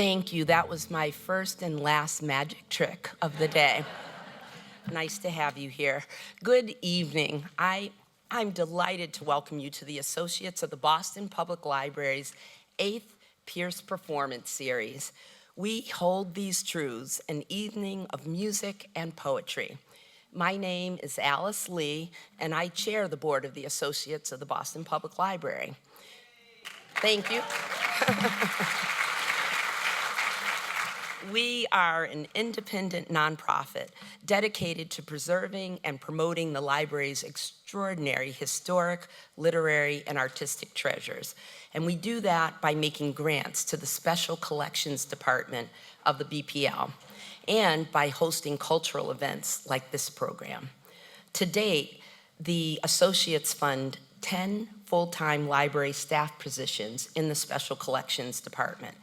Thank you. That was my first and last magic trick of the day. Nice to have you here. Good evening. I'm delighted to welcome you to the Associates of the Boston Public Library's 8th Pierce Performance Series. We hold these truths, an evening of music and poetry. My name is Alyce Lee, and I chair the board of the Associates of the Boston Public Library. Thank you. We are an independent nonprofit dedicated to preserving and promoting the library's extraordinary historic, literary, and artistic treasures. And we do that by making grants to the Special Collections Department of the BPL and by hosting cultural events like this program. To date, the Associates fund 10 full-time library staff positions in the Special Collections Department.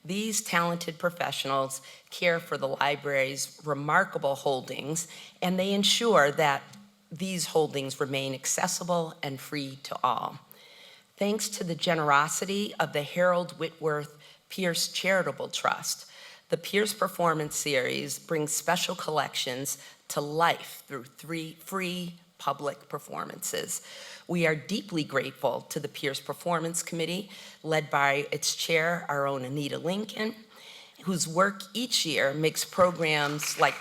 These talented professionals care for the library's remarkable holdings, and they ensure that these holdings remain accessible and free to all. Thanks to the generosity of the Harold Whitworth Pierce Charitable Trust, the Pierce Performance Series brings special collections to life through 3 free public performances. We are deeply grateful to the Pierce Performance Committee, led by its chair, our own Anita Lincoln, whose work each year makes programs like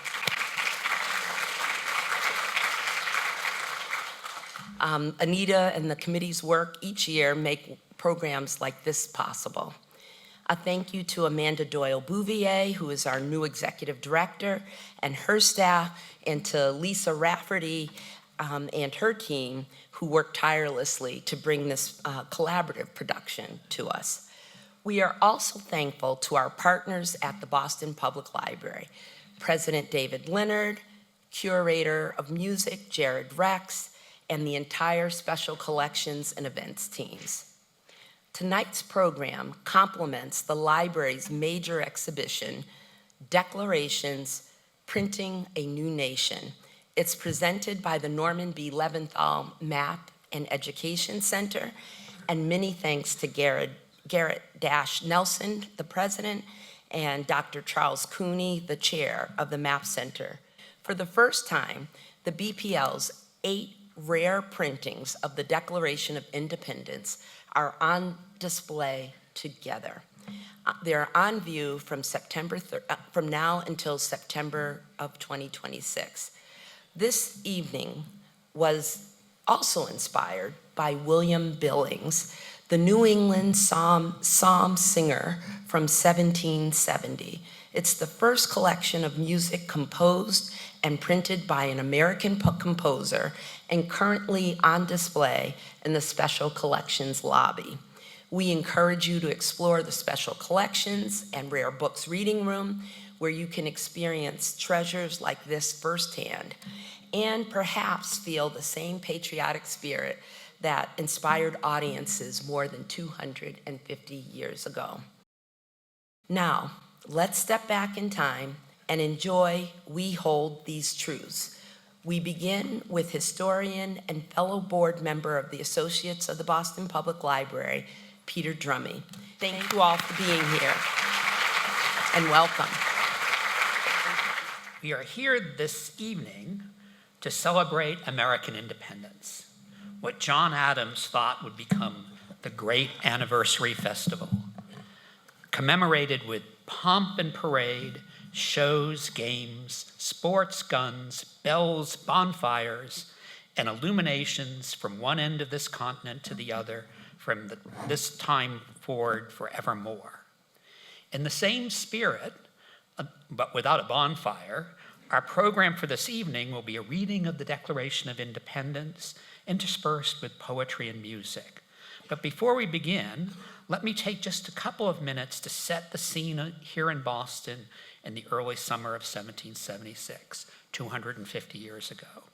Anita and the committee's work each year make programs like this possible. A thank you to Amanda Doyle-Bouvier, who is our new executive director, and her staff, and to Lisa Rafferty and her team, who worked tirelessly to bring this collaborative production to us. We are also thankful to our partners at the Boston Public Library, President David Leonard, Curator of Music Jared Rex, and the entire Special Collections and Events teams. Tonight's program complements the library's major exhibition, Declarations, Printing a New Nation. It's presented by the Norman B. Leventhal Map and Education Center, and many thanks to Garrett Nelson, the president, and Dr. Charles Cooney, the chair of the Map Center. For the first time, the BPL's 8 rare printings of the Declaration of Independence are on display together. They're on view from now until September of 2026. This evening was also inspired by William Billings, the New England psalm singer from 1770. It's the first collection of music composed and printed by an American composer and currently on display in the Special Collections lobby. We encourage you to explore the Special Collections and Rare Books reading room, where you can experience treasures like this firsthand, and perhaps feel the same patriotic spirit that inspired audiences more than 250 years ago. Now, let's step back in time and enjoy We Hold These Truths. We begin with historian and fellow board member of the Associates of the Boston Public Library, Peter Drummey. Thank you all for being here, and welcome. We are here this evening to celebrate American independence, what John Adams thought would become the great anniversary festival, commemorated with pomp and parade, shows, games, sports, guns, bells, bonfires, and illuminations from one end of this continent to the other, from this time forward forevermore. In the same spirit, but without a bonfire, our program for this evening will be a reading of the Declaration of Independence interspersed with poetry and music. But before we begin, let me take just a couple of minutes to set the scene here in Boston in the early summer of 1776, 250 years ago.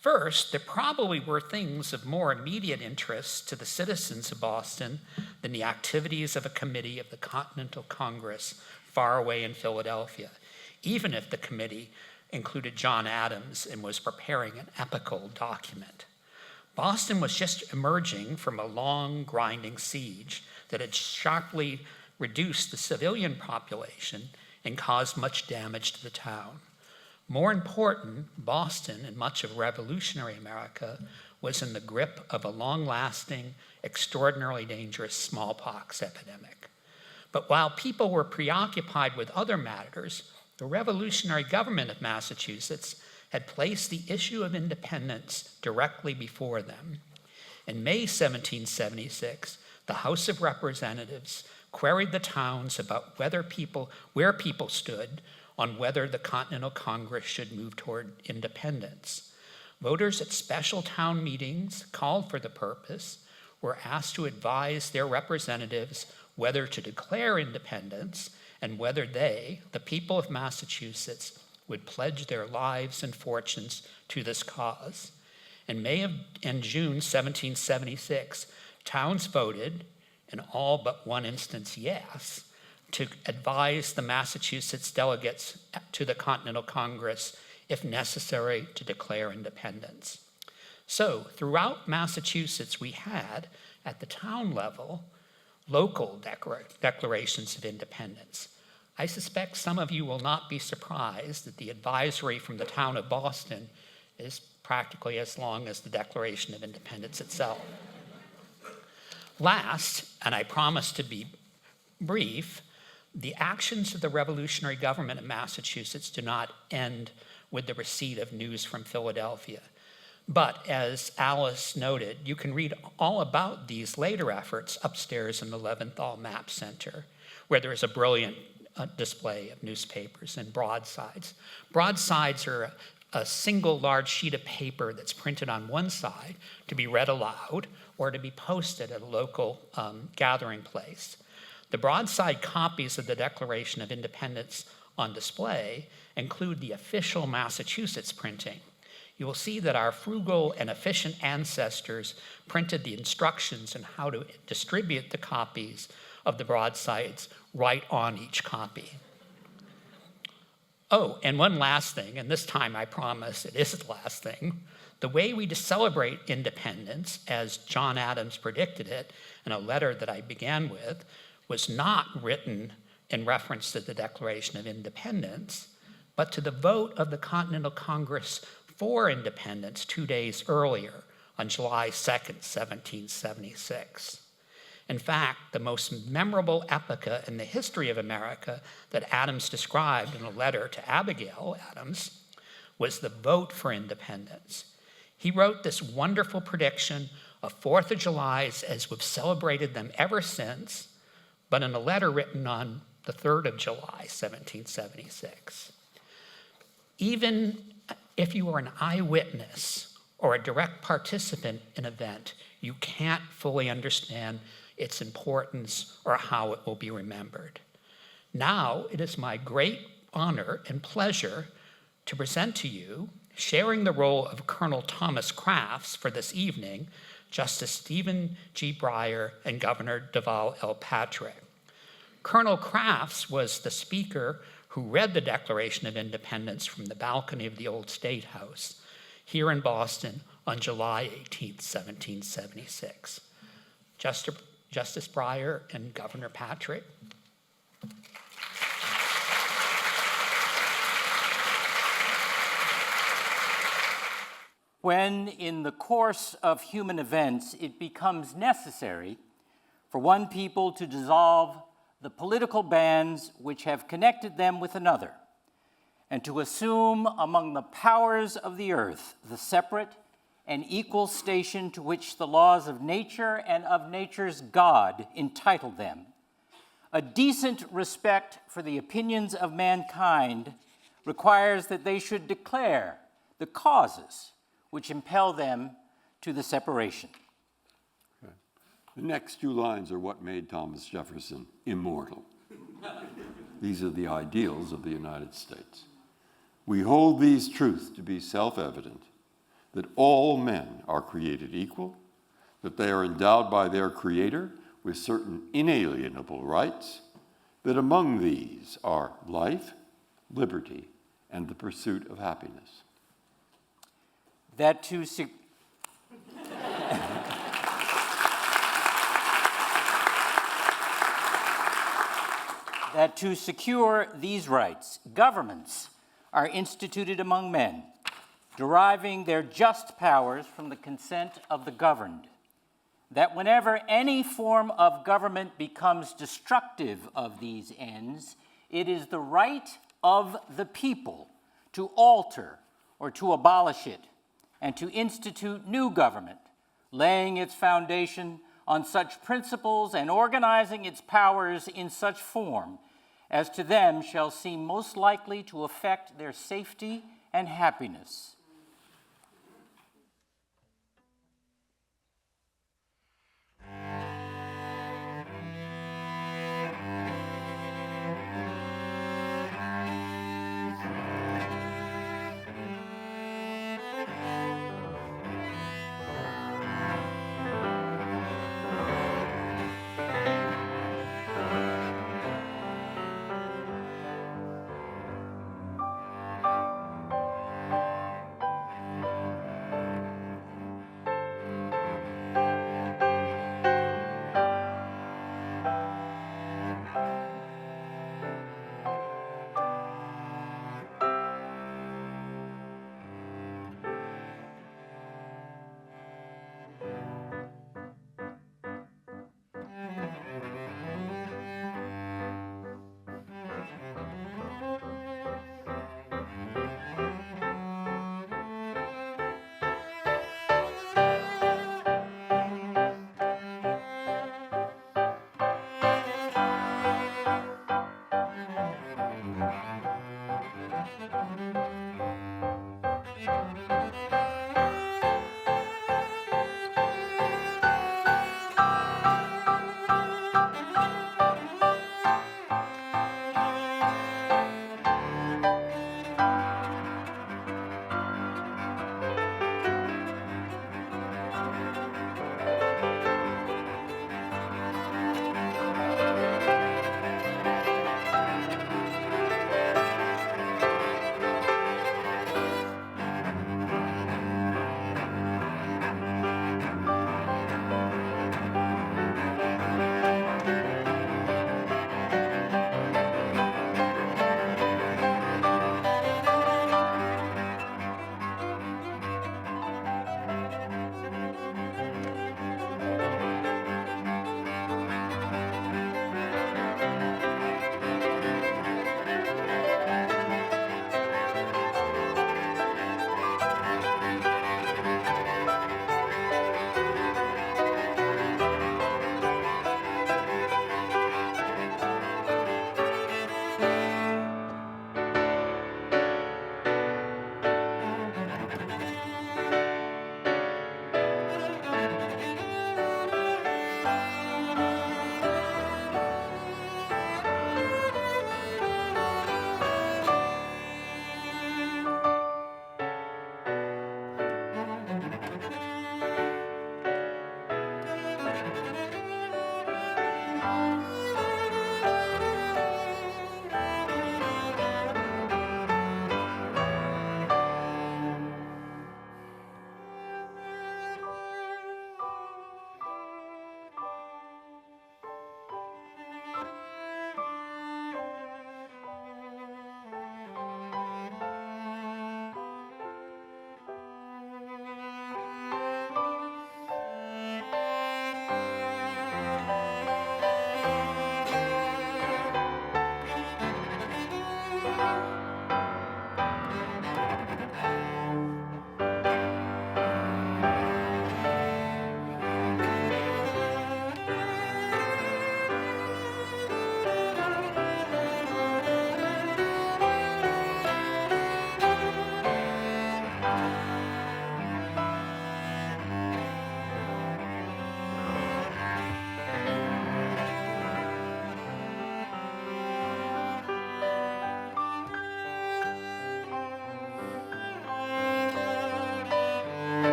First, there probably were things of more immediate interest to the citizens of Boston than the activities of a committee of the Continental Congress far away in Philadelphia, even if the committee included John Adams and was preparing an epical document. Boston was just emerging from a long, grinding siege that had sharply reduced the civilian population and caused much damage to the town. More important, Boston and much of revolutionary America was in the grip of a long-lasting, extraordinarily dangerous smallpox epidemic. But while people were preoccupied with other matters, the revolutionary government of Massachusetts had placed the issue of independence directly before them. In May 1776, the House of Representatives queried the towns about where people stood on whether the Continental Congress should move toward independence. Voters at special town meetings called for the purpose were asked to advise their representatives whether to declare independence and whether they, the people of Massachusetts, would pledge their lives and fortunes to this cause. In May and June 1776, towns voted, in all but one instance, yes, to advise the Massachusetts delegates to the Continental Congress, if necessary, to declare independence. So throughout Massachusetts, we had, at the town level, local declarations of independence. I suspect some of you will not be surprised that the advisory from the town of Boston is practically as long as the Declaration of Independence itself. Last, and I promise to be brief, the actions of the revolutionary government of Massachusetts do not end with the receipt of news from Philadelphia. But as Alyce noted, you can read all about these later efforts upstairs in the Leventhal Map Center, where there is a brilliant display of newspapers and broadsides. Broadsides are a single large sheet of paper that's printed on one side to be read aloud or to be posted at a local gathering place. The broadside copies of the Declaration of Independence on display include the official Massachusetts printing. You will see that our frugal and efficient ancestors printed the instructions on how to distribute the copies of the broadsides right on each copy. Oh, and one last thing, and this time I promise it is the last thing. The way we celebrate independence, as John Adams predicted it in a letter that I began with, was not written in reference to the Declaration of Independence, but to the vote of the Continental Congress for independence 2 days earlier, on July 2nd, 1776. In fact, the most memorable epocha in the history of America that Adams described in a letter to Abigail Adams was the vote for independence. He wrote this wonderful prediction of 4th of Julys as we've celebrated them ever since, but in a letter written on the 3rd of July, 1776. Even if you are an eyewitness or a direct participant in an event, you can't fully understand its importance or how it will be remembered. Now, it is my great honor and pleasure to present to you, sharing the role of Colonel Thomas Crafts for this evening, Justice Stephen G. Breyer and Governor Deval L. Patrick. Colonel Crafts was the speaker who read the Declaration of Independence from the balcony of the old State House here in Boston on July 18, 1776. Justice Breyer and Governor Patrick. When, in the course of human events, it becomes necessary for one people to dissolve the political bands which have connected them with another, and to assume among the powers of the earth the separate and equal station to which the laws of nature and of nature's God entitle them, a decent respect for the opinions of mankind requires that they should declare the causes which impel them to the separation. The next two lines are what made Thomas Jefferson immortal. These are the ideals of the United States. We hold these truths to be self-evident, that all men are created equal, that they are endowed by their Creator with certain inalienable rights, that among these are life, liberty, and the pursuit of happiness. That to that to secure these rights, governments are instituted among men, deriving their just powers from the consent of the governed, that whenever any form of government becomes destructive of these ends, it is the right of the people to alter or to abolish it, and to institute new government, laying its foundation on such principles and organizing its powers in such form as to them shall seem most likely to affect their safety and happiness.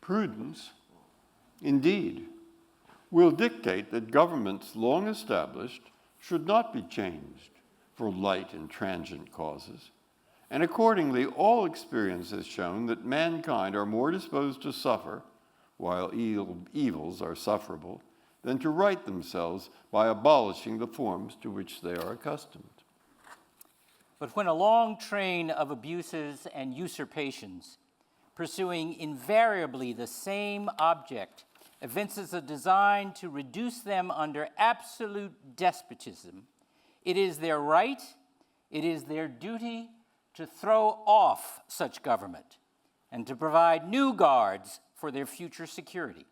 Prudence, indeed, will dictate that governments long established should not be changed for light and transient causes, and accordingly all experience has shown that mankind are more disposed to suffer, while evils are sufferable, than to right themselves by abolishing the forms to which they are accustomed. But when a long train of abuses and usurpations, pursuing invariably the same object, evinces a design to reduce them under absolute despotism, it is their right, it is their duty to throw off such government and to provide new guards for their future security.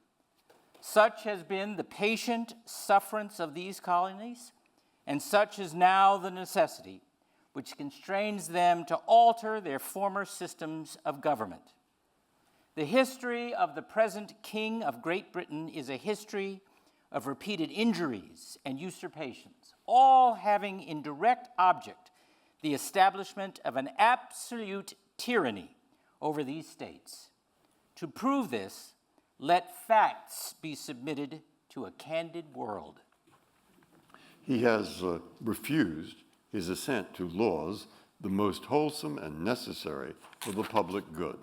Such has been the patient sufferance of these colonies, and such is now the necessity which constrains them to alter their former systems of government. The history of the present King of Great Britain is a history of repeated injuries and usurpations, all having in direct object the establishment of an absolute tyranny over these states. To prove this, let facts be submitted to a candid world. He has refused his assent to laws the most wholesome and necessary for the public good.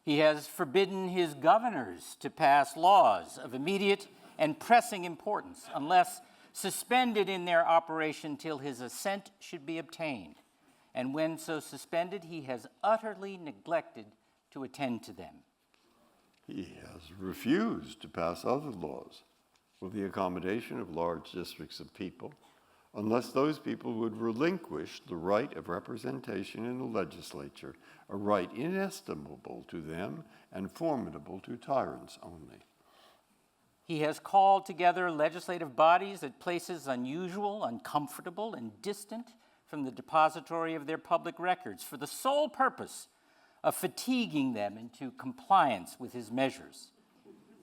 He has forbidden his governors to pass laws of immediate and pressing importance unless suspended in their operation till his assent should be obtained. And when so suspended, he has utterly neglected to attend to them. He has refused to pass other laws for the accommodation of large districts of people, unless those people would relinquish the right of representation in the legislature, a right inestimable to them and formidable to tyrants only. He has called together legislative bodies at places unusual, uncomfortable, and distant from the depository of their public records for the sole purpose of fatiguing them into compliance with his measures.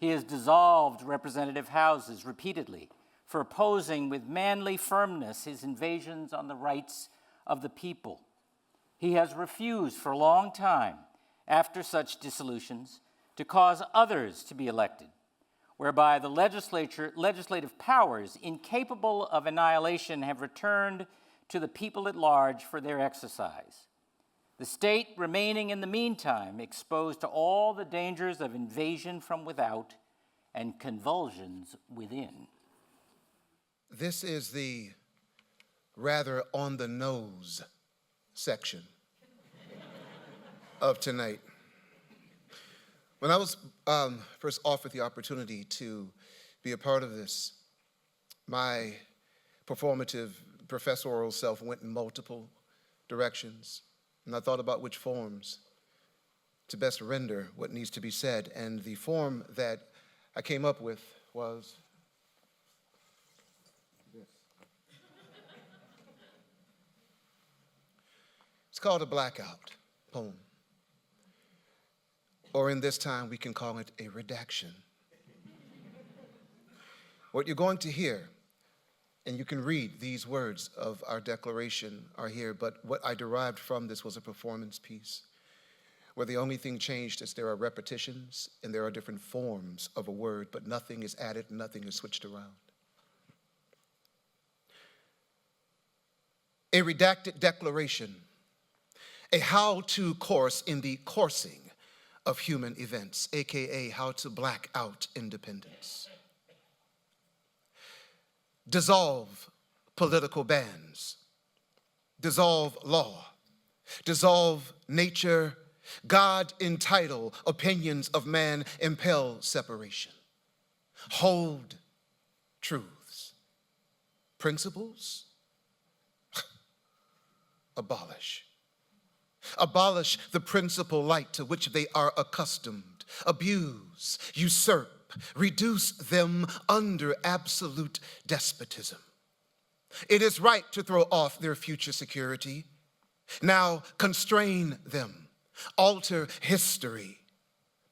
He has dissolved representative houses repeatedly for opposing with manly firmness his invasions on the rights of the people. He has refused for a long time, after such dissolutions, to cause others to be elected, whereby the legislative powers incapable of annihilation have returned to the people at large for their exercise. The state remaining in the meantime exposed to all the dangers of invasion from without and convulsions within. This is the rather on-the-nose section of tonight. When I was first offered the opportunity to be a part of this, my performative professorial self went in multiple directions, and I thought about which forms to best render what needs to be said, and the form that I came up with was this. It's called a blackout poem. Or in this time, we can call it a redaction. What you're going to hear, and you can read these words of our declaration are here, but what I derived from this was a performance piece, where the only thing changed is there are repetitions and there are different forms of a word, but nothing is added, nothing is switched around. A redacted declaration, a how-to course in the coursing of human events, AKA how to black out independence. Dissolve political bans, dissolve law, dissolve nature, God entitle opinions of man, impel separation. Hold truths, principles, abolish. Abolish the principle light to which they are accustomed. Abuse, usurp, reduce them under absolute despotism. It is right to throw off their future security. Now constrain them. Alter history.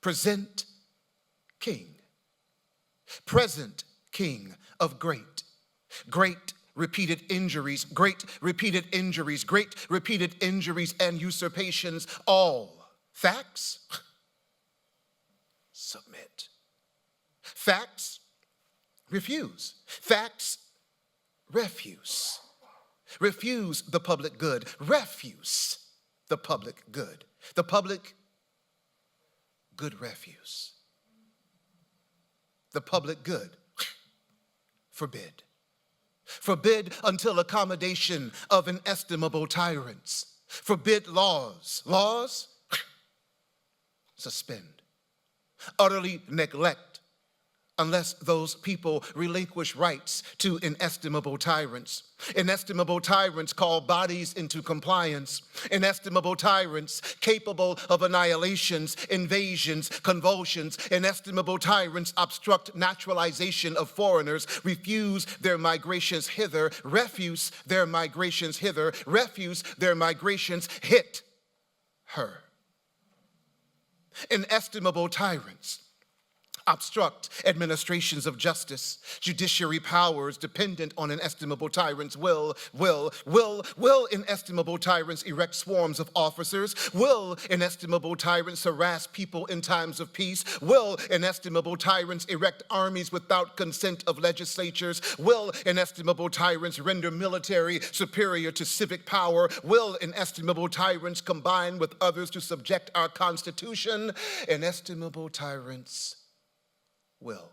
Present king. Present king of great repeated injuries, great repeated injuries, great repeated injuries and usurpations, all facts submit. Facts, refuse. Facts, refuse. Refuse the public good. Refuse the public good. The public good refuse. The public good forbid. Forbid until accommodation of inestimable tyrants. Forbid laws. Laws, suspend. Utterly neglect unless those people relinquish rights to inestimable tyrants. Inestimable tyrants call bodies into compliance. Inestimable tyrants capable of annihilations, invasions, convulsions. Inestimable tyrants obstruct naturalization of foreigners, refuse their migrations hither, refuse their migrations hither, refuse their migrations, hit her. Inestimable tyrants obstruct administrations of justice, judiciary powers dependent on inestimable tyrants will inestimable tyrants erect swarms of officers? Will inestimable tyrants harass people in times of peace? Will inestimable tyrants erect armies without consent of legislatures? Will inestimable tyrants render military superior to civic power? Will inestimable tyrants combine with others to subject our Constitution? Inestimable tyrants will.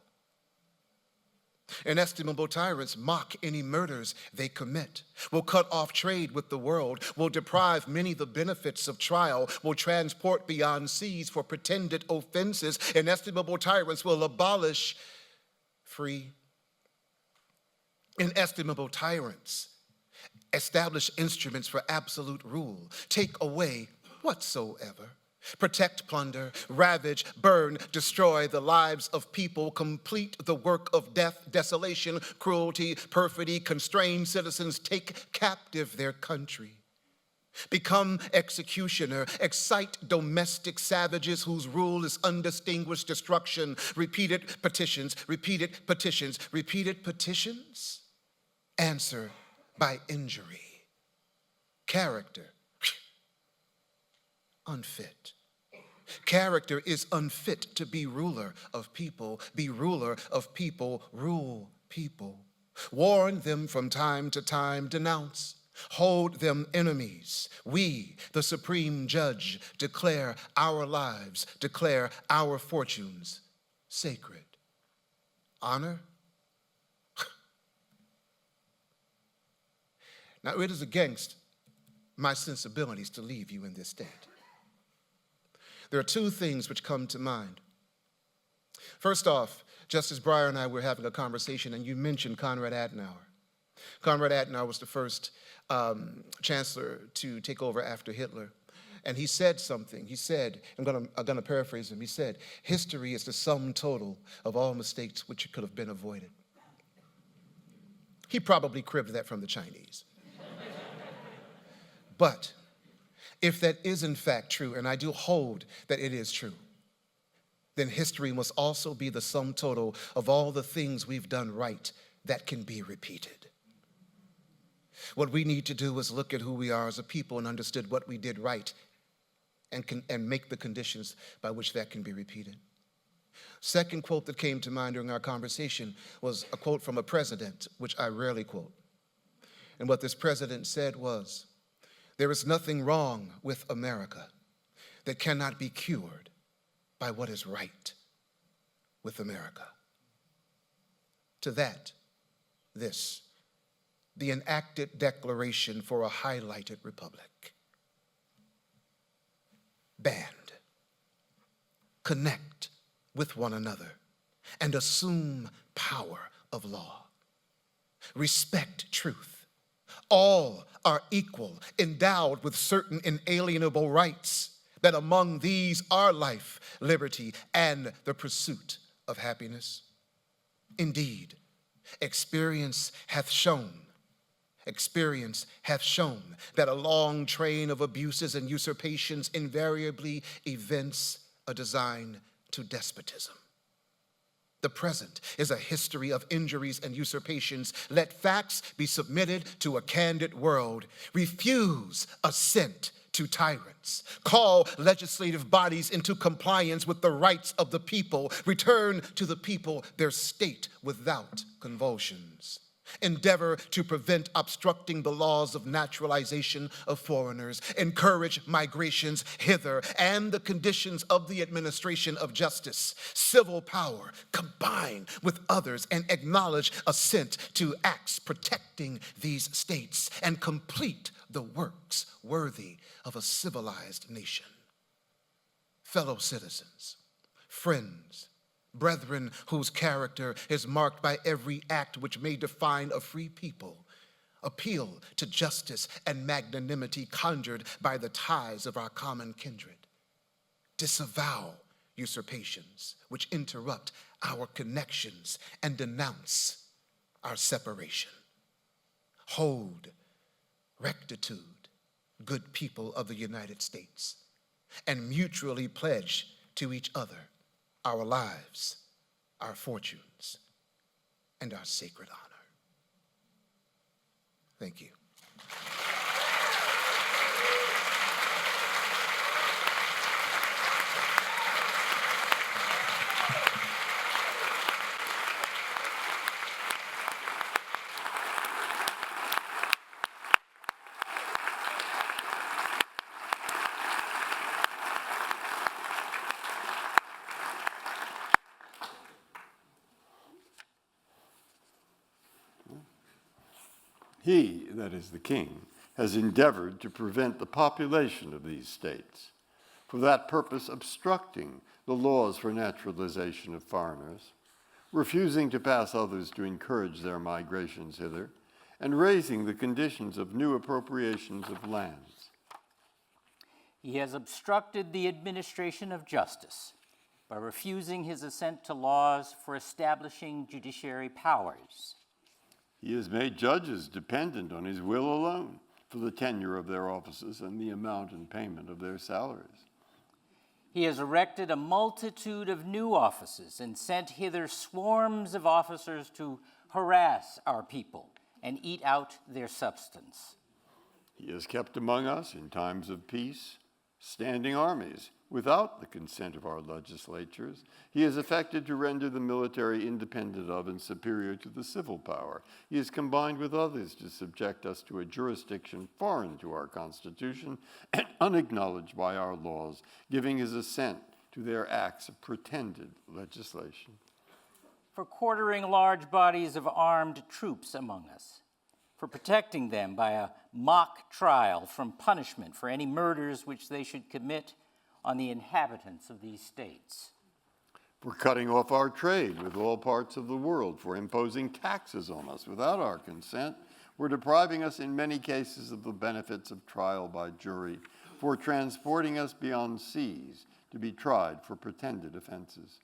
Inestimable tyrants mock any murders they commit, will cut off trade with the world, will deprive many the benefits of trial, will transport beyond seas for pretended offenses. Inestimable tyrants will abolish free. Inestimable tyrants establish instruments for absolute rule, take away whatsoever. Protect, plunder, ravage, burn, destroy the lives of people, complete the work of death, desolation, cruelty, perfidy, constrain citizens, take captive their country. Become executioner, excite domestic savages whose rule is undistinguished destruction. Repeated petitions, repeated petitions, repeated petitions. Answer by injury. Character, unfit. Character is unfit to be ruler of people, be ruler of people, rule people. Warn them from time to time, denounce, hold them enemies. We, the supreme judge, declare our lives, declare our fortunes sacred. Honor? Now, it is against my sensibilities to leave you in this state. There are two things which come to mind. First off, Justice Breyer and I were having a conversation, and you mentioned Konrad Adenauer. Konrad Adenauer was the first chancellor to take over after Hitler. And he said something. He said, I'm gonna paraphrase him. He said, history is the sum total of all mistakes which could have been avoided. He probably cribbed that from the Chinese. But if that is in fact true, and I do hold that it is true, then history must also be the sum total of all the things we've done right that can be repeated. What we need to do is look at who we are as a people and understood what we did right and make the conditions by which that can be repeated. Second quote that came to mind during our conversation was a quote from a president, which I rarely quote. And what this president said was, there is nothing wrong with America that cannot be cured by what is right with America. To that, this, the enacted declaration for a highlighted republic. Band, connect with one another, and assume power of law. Respect truth. All are equal, endowed with certain inalienable rights, that among these are life, liberty, and the pursuit of happiness. Indeed, experience hath shown that a long train of abuses and usurpations invariably evince a design to despotism. The present is a history of injuries and usurpations. Let facts be submitted to a candid world. Refuse assent to tyrants. Call legislative bodies into compliance with the rights of the people. Return to the people their state without convulsions. Endeavor to prevent obstructing the laws of naturalization of foreigners. Encourage migrations hither and the conditions of the administration of justice. Civil power, combine with others and acknowledge assent to acts protecting these states and complete the works worthy of a civilized nation. Fellow citizens, friends, brethren whose character is marked by every act which may define a free people, appeal to justice and magnanimity conjured by the ties of our common kindred. Disavow usurpations which interrupt our connections and denounce our separation. Hold rectitude, good people of the United States, and mutually pledge to each other our lives, our fortunes, and our sacred honor. Thank you. He, that is the king, has endeavored to prevent the population of these states, for that purpose obstructing the laws for naturalization of foreigners, refusing to pass others to encourage their migrations hither, and raising the conditions of new appropriations of lands. He has obstructed the administration of justice by refusing his assent to laws for establishing judiciary powers. He has made judges dependent on his will alone for the tenure of their offices and the amount and payment of their salaries. He has erected a multitude of new offices and sent hither swarms of officers to harass our people and eat out their substance. He has kept among us in times of peace standing armies without the consent of our legislatures. He has effected to render the military independent of and superior to the civil power. He has combined with others to subject us to a jurisdiction foreign to our Constitution and unacknowledged by our laws, giving his assent to their acts of pretended legislation. For quartering large bodies of armed troops among us, for protecting them by a mock trial from punishment for any murders which they should commit on the inhabitants of these states. For cutting off our trade with all parts of the world, for imposing taxes on us without our consent, for depriving us in many cases of the benefits of trial by jury, for transporting us beyond seas to be tried for pretended offenses.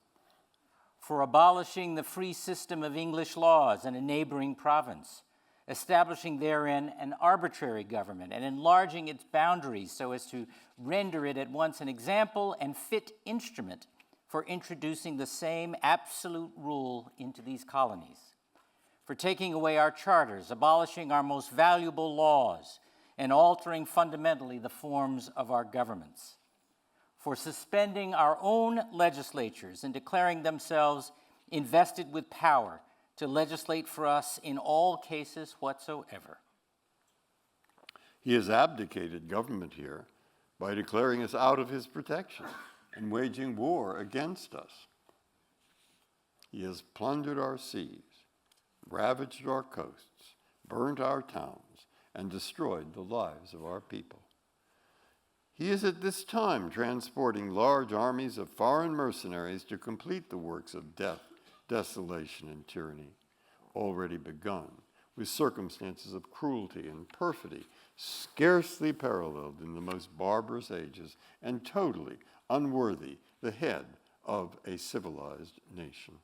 For abolishing the free system of English laws in a neighboring province, establishing therein an arbitrary government and enlarging its boundaries so as to render it at once an example and fit instrument for introducing the same absolute rule into these colonies, for taking away our charters, abolishing our most valuable laws, and altering fundamentally the forms of our governments, for suspending our own legislatures and declaring themselves invested with power to legislate for us in all cases whatsoever. He has abdicated government here by declaring us out of his protection and waging war against us. He has plundered our seas, ravaged our coasts, burnt our towns, and destroyed the lives of our people. He is at this time transporting large armies of foreign mercenaries to complete the works of death, desolation, and tyranny, already begun, with circumstances of cruelty and perfidy scarcely paralleled in the most barbarous ages and totally unworthy the head of a civilized nation.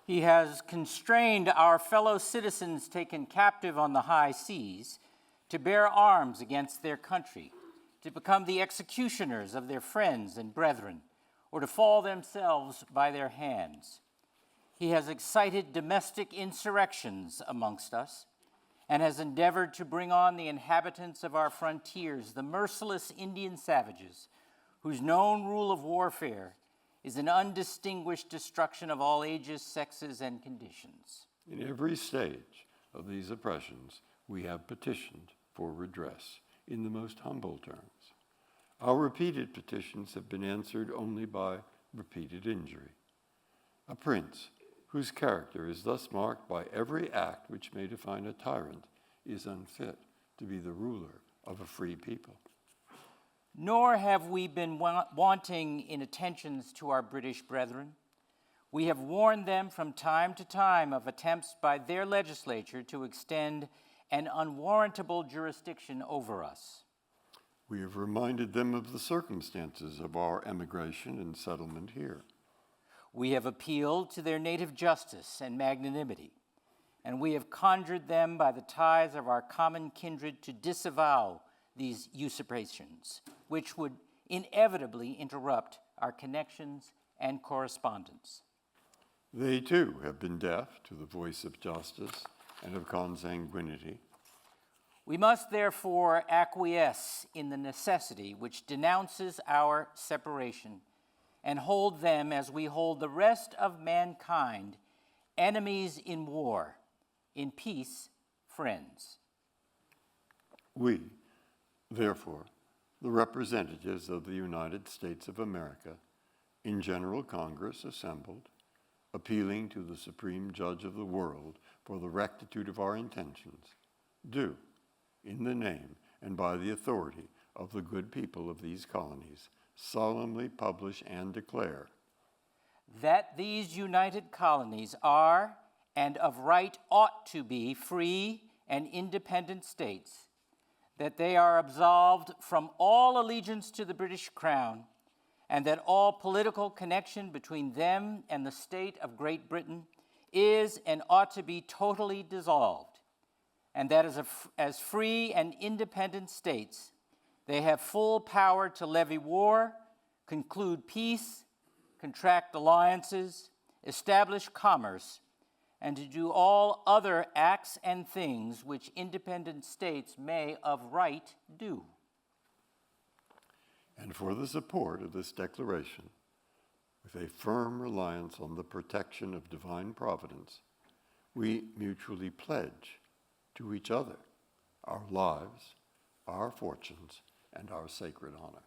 He has constrained our fellow citizens taken captive on the high seas to bear arms against their country, to become the executioners of their friends and brethren, or to fall themselves by their hands. He has excited domestic insurrections amongst us, and has endeavored to bring on the inhabitants of our frontiers, the merciless Indian savages, whose known rule of warfare is an undistinguished destruction of all ages, sexes, and conditions. In every stage of these oppressions, we have petitioned for redress in the most humble terms. Our repeated petitions have been answered only by repeated injury. A prince whose character is thus marked by every act which may define a tyrant is unfit to be the ruler of a free people. Nor have we been wanting in attentions to our British brethren. We have warned them from time to time of attempts by their legislature to extend an unwarrantable jurisdiction over us. We have reminded them of the circumstances of our emigration and settlement here. We have appealed to their native justice and magnanimity, and we have conjured them by the ties of our common kindred to disavow these usurpations, which would inevitably interrupt our connections and correspondence. They too have been deaf to the voice of justice and of consanguinity. We must therefore acquiesce in the necessity which denounces our separation and hold them as we hold the rest of mankind, enemies in war, in peace, friends. We, therefore, the representatives of the United States of America, in General Congress assembled, appealing to the Supreme Judge of the world for the rectitude of our intentions, do, in the name and by the authority of the good people of these colonies, solemnly publish and declare that these united colonies are, and of right ought to be, free and independent states, that they are absolved from all allegiance to the British Crown, and that all political connection between them and the state of Great Britain is and ought to be totally dissolved, and that as free and independent states, they have full power to levy war, conclude peace, contract alliances, establish commerce, and to do all other acts and things which independent states may of right do. and for the support of this declaration, with a firm reliance on the protection of divine providence, we mutually pledge to each other our lives, our fortunes, and our sacred honor.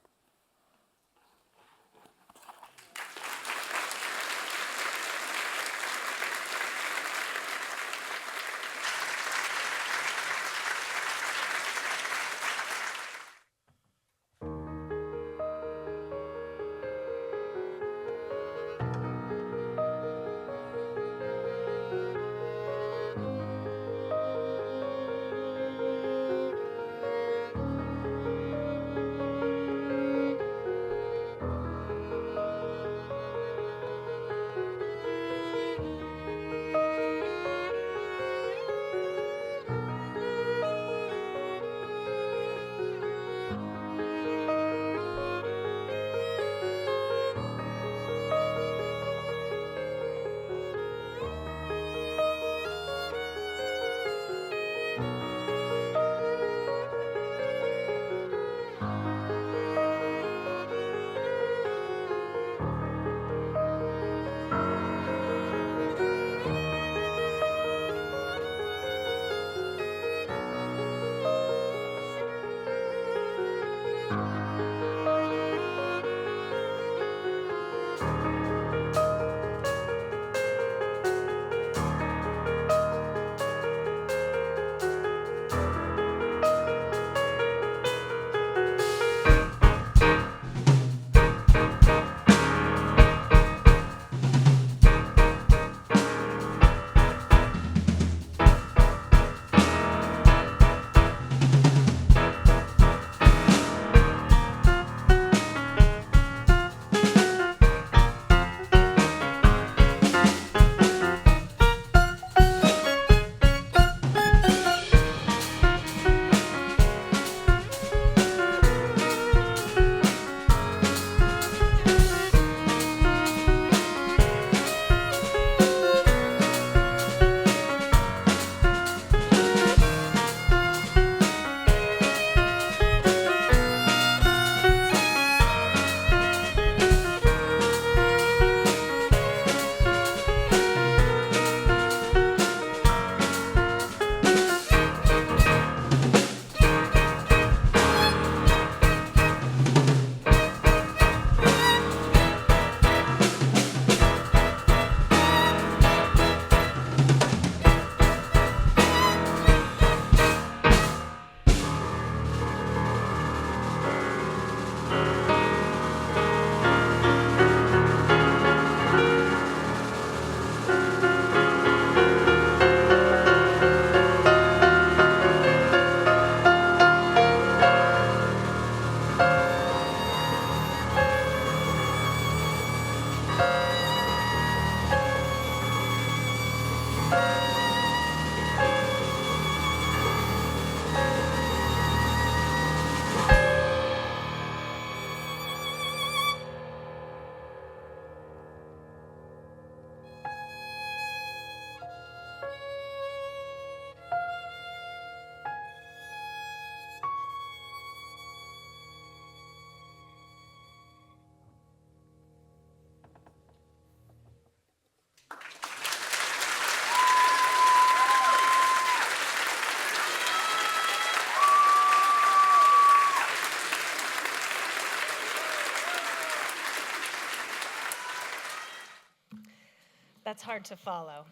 That's hard to follow.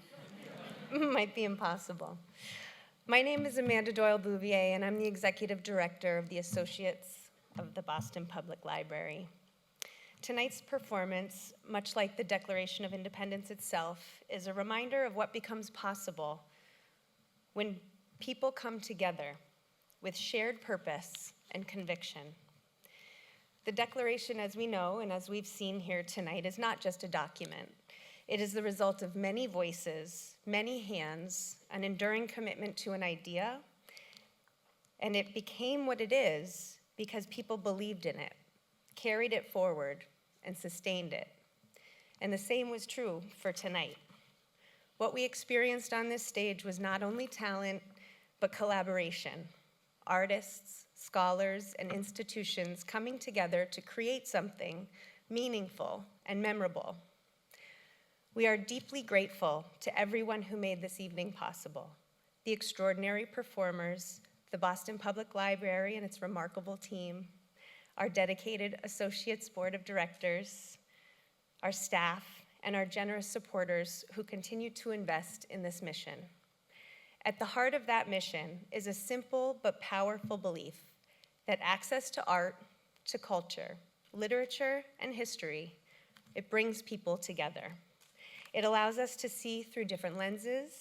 Might be impossible. My name is Amanda Doyle Bouvier, and I'm the Executive Director of the Associates of the Boston Public Library. Tonight's performance, much like the Declaration of Independence itself, is a reminder of what becomes possible when people come together with shared purpose and conviction. The Declaration, as we know and as we've seen here tonight, is not just a document. It is the result of many voices, many hands, an enduring commitment to an idea, and it became what it is because people believed in it, carried it forward, and sustained it. And the same was true for tonight. What we experienced on this stage was not only talent, but collaboration. Artists, scholars, and institutions coming together to create something meaningful and memorable. We are deeply grateful to everyone who made this evening possible. The extraordinary performers, the Boston Public Library and its remarkable team, our dedicated Associates Board of Directors, our staff, and our generous supporters who continue to invest in this mission. At the heart of that mission is a simple but powerful belief that access to art, to culture, literature, and history, it brings people together. It allows us to see through different lenses,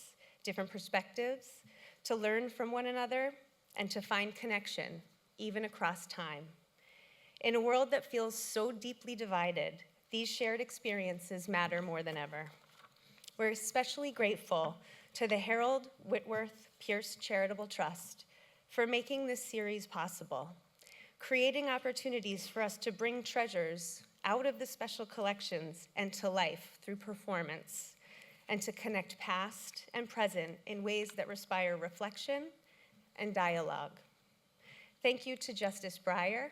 different perspectives, to learn from one another, and to find connection, even across time. In a world that feels so deeply divided, these shared experiences matter more than ever. We're especially grateful to the Harold Whitworth Pierce Charitable Trust for making this series possible, creating opportunities for us to bring treasures out of the special collections and to life through performance, and to connect past and present in ways that inspire reflection and dialogue. Thank you to Justice Breyer.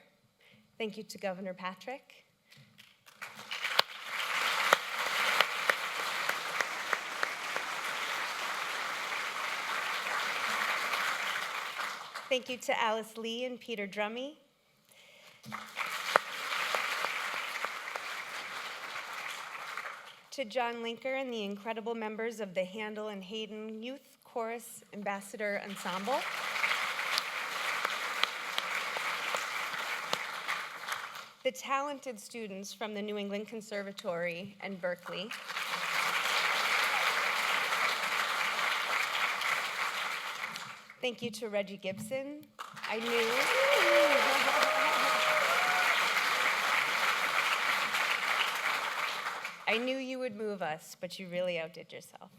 Thank you to Governor Patrick. Thank you to Alyce Lee and Peter Drummey. To John Linker and the incredible members of the Handel and Hayden Youth Chorus Ambassador Ensemble. The talented students from the New England Conservatory and Berkeley. Thank you to Reggie Gibson. I knew you would move us, but you really outdid yourself.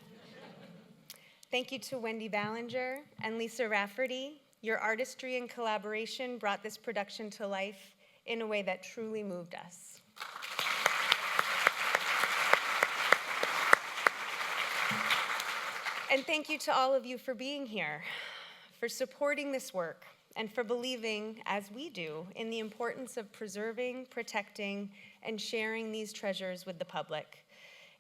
Thank you to Wendy Ballinger and Lisa Rafferty. Your artistry and collaboration brought this production to life in a way that truly moved us. And thank you to all of you for being here, for supporting this work, and for believing, as we do, in the importance of preserving, protecting, and sharing these treasures with the public.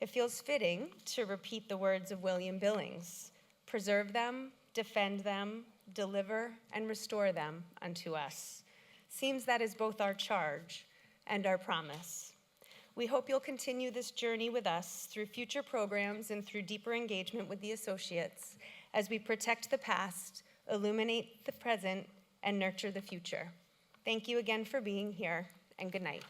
It feels fitting to repeat the words of William Billings: preserve them, defend them, deliver, and restore them unto us. Seems that is both our charge and our promise. We hope you'll continue this journey with us through future programs and through deeper engagement with the associates as we protect the past, illuminate the present, and nurture the future. Thank you again for being here, and good night.